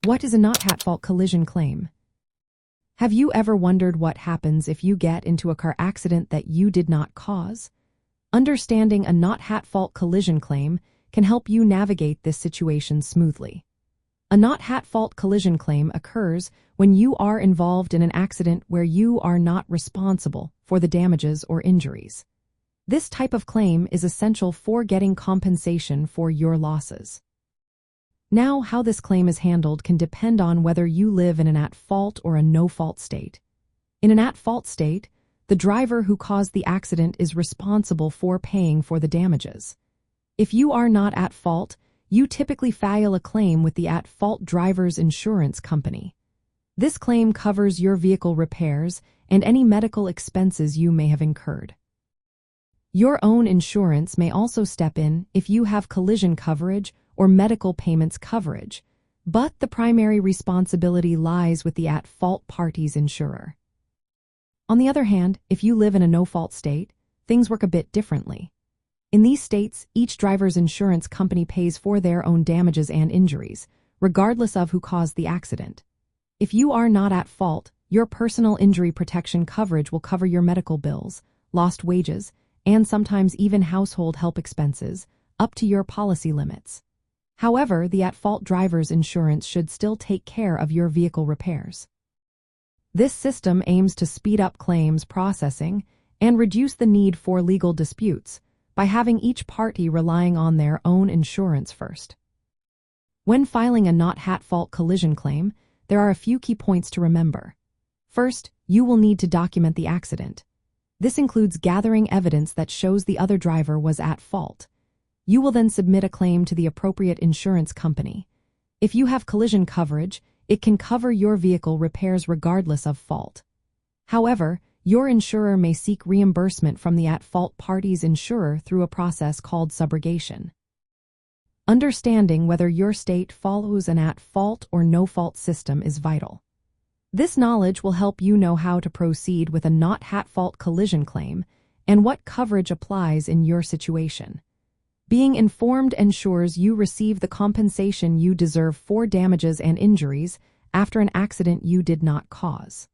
What is a not-at-fault collision claim? Have you ever wondered what happens if you get into a car accident that you did not cause? Understanding a not-at-fault collision claim can help you navigate this situation smoothly. A not-at-fault collision claim occurs when you are involved in an accident where you are not responsible for the damages or injuries. This type of claim is essential for getting compensation for your losses. Now, how this claim is handled can depend on whether you live in an at-fault or a no-fault state. In an at-fault state, the driver who caused the accident is responsible for paying for the damages. If you are not at fault, you typically file a claim with the at-fault driver's insurance company. This claim covers your vehicle repairs and any medical expenses you may have incurred. Your own insurance may also step in if you have collision coverage or medical payments coverage, but the primary responsibility lies with the at-fault party's insurer. On the other hand, if you live in a no-fault state, things work a bit differently. In these states, each driver's insurance company pays for their own damages and injuries, regardless of who caused the accident. If you are not at fault, your personal injury protection coverage will cover your medical bills, lost wages, and sometimes even household help expenses, up to your policy limits. However, the at-fault driver's insurance should still take care of your vehicle repairs. This system aims to speed up claims processing and reduce the need for legal disputes by having each party relying on their own insurance first. When filing a not-at-fault collision claim, there are a few key points to remember. First, you will need to document the accident. This includes gathering evidence that shows the other driver was at fault. You will then submit a claim to the appropriate insurance company. If you have collision coverage, it can cover your vehicle repairs regardless of fault. However, your insurer may seek reimbursement from the at-fault party's insurer through a process called subrogation. Understanding whether your state follows an at-fault or no-fault system is vital. This knowledge will help you know how to proceed with a not-at-fault collision claim and what coverage applies in your situation. Being informed ensures you receive the compensation you deserve for damages and injuries after an accident you did not cause.